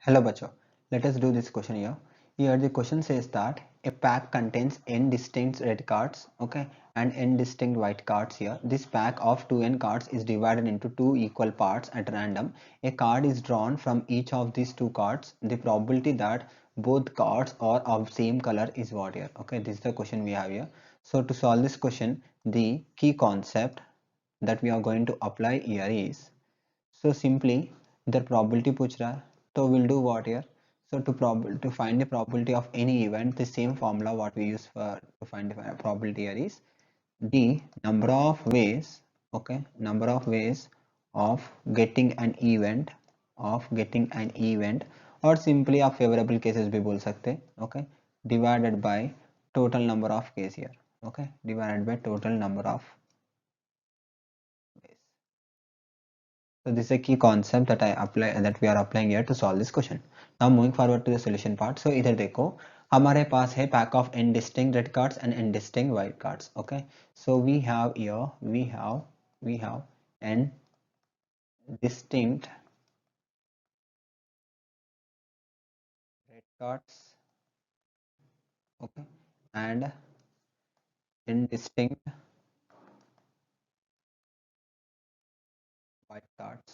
Hello, Bacho. Let us do this question here. Here the question says that a pack contains n distinct red cards, okay, and n distinct white cards here. This pack of 2n cards is divided into two equal parts at random. A card is drawn from each of these two cards. The probability that both cards are of same color is what here? Okay, this is the question we have here. So to solve this question, the key concept that we are going to apply here is, so simply the probability पूछ रहा है, so we'll do what here? So to find the probability of any event, the same formula what we use for to find the probability here is the number of ways, okay, number of ways of getting an event or simply आप favorable cases भी बोल सकते, okay, divided by total number of case here, okay, divided by total number of ways. So this is a key concept that we are applying here to solve this question. Now moving forward to the solution part. So इधर देखो हमारे पास है pack of n distinct red cards and n distinct white cards. Okay. So we have here we have n distinct red cards. Okay. And n distinct white cards.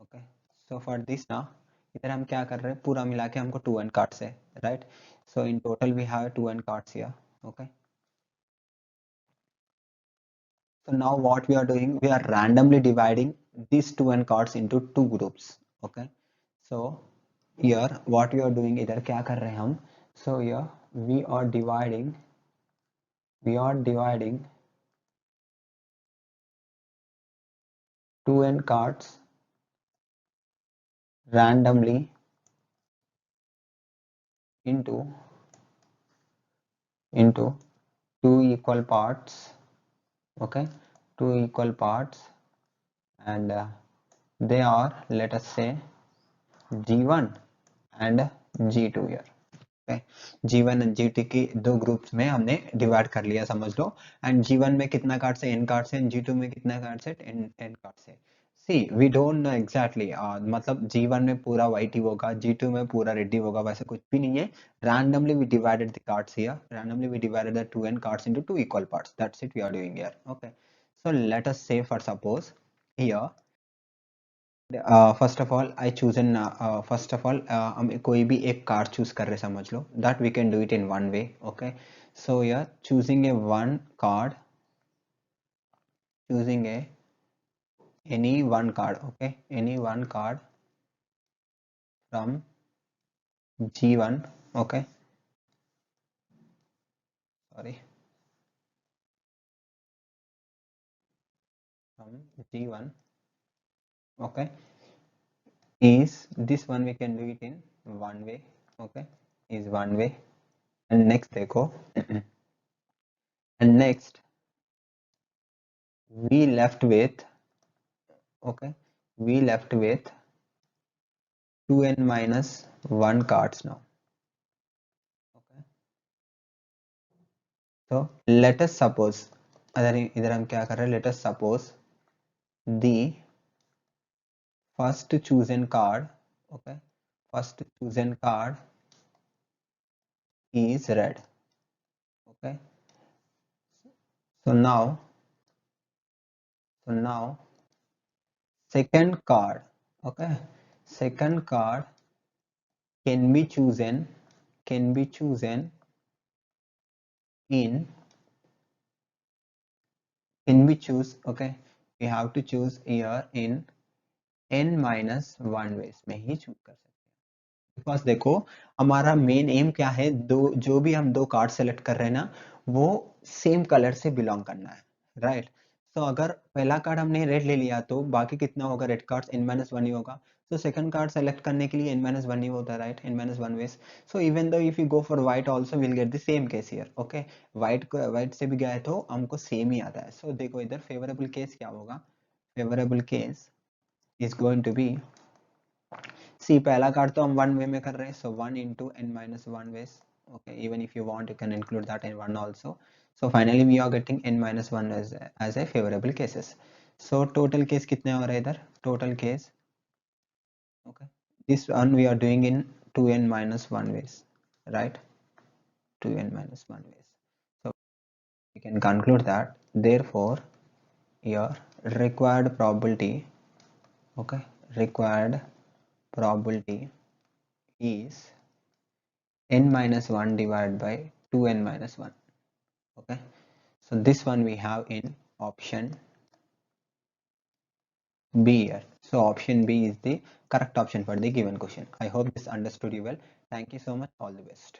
Okay. So for this now इधर हम क्या कर रहे हैं, पूरा मिला के हमको 2n cards है, right? So in total we have 2n cards here. Okay. So now what we are doing, we are randomly dividing these 2n cards into two groups. Okay. So here what we are doing, इधर क्या कर रहे हैं हम, so here we are dividing 2n cards randomly into two equal parts. Okay, two equal parts, and they are, let us say, G1 and G2 here. G1 and G2 की दो groups में हमने डिवाइड कर लिया, समझ लो. And G1 में कितना card से, n कार्ड से, एंड G2 में कितना कार्ड से, n कार्ड से. सी वी डोंट नो एग्जैक्टली, मतलब G1 में पूरा व्हाइट ही होगा, G2 में पूरा रेड ही होगा, वैसे कुछ भी नहीं है. Randomly we divided the cards here, randomly we divided the 2n cards into two equal parts. That's it we are doing here. Okay, so let us say for suppose here, first of all I choose an first of all हम कोई भी एक card choose कर रहे समझ लो, that we can do it in one way. Okay, so यार choosing a one card, choosing a any one card, okay, any one card from G1, okay, sorry, from G1, okay, is this one we can do it in one way. Okay, is one way. And next देखो and next we left with, okay, we left with 2n minus 1 cards now. Okay, so let us suppose, इधर हम क्या कर रहे हैं, let us suppose the first chosen card, okay, first chosen card is red. Okay, so now second card, okay, second card can be chosen in, can be choose, okay, we have to choose here in n minus 1 ways में ही choose कर सकते हैं. Because देखो हमारा main M क्या है, दो जो भी हम दो कार्ड सेलेक्ट कर रहे हैं ना, वो सेम कलर से बिलोंग करना है, राइट. सो अगर पहला कार्ड हमने रेड ले लिया तो बाकी कितना होगा, red card n minus one ही होगा. तो सेकंड कार्ड सेलेक्ट करने के लिए n माइनस वन ही होता है, right, n minus one ways. So even though if you go for white also will get the same case here. Okay, white से भी गए तो हमको सेम ही आता है. सो देखो इधर फेवरेबल केस क्या होगा, favourable case is going to be, see पहला कार्ड तो हम वन वे में कर रहे हैं, so one into n minus one ways. Okay, even if you want you can include that in one also. So finally we are getting n minus one as a favourable cases. So total case कितने हो रहे हैं इधर, total case, Okay, this one we are doing in 2n minus 1 ways, right? 2n minus 1 ways. So we can conclude that therefore your required probability, okay, required probability is n minus 1 divided by 2n minus 1. Okay, so this one we have in option B here. So option B is the correct option for the given question. I hope this understood you well. Thank you so much. All the best.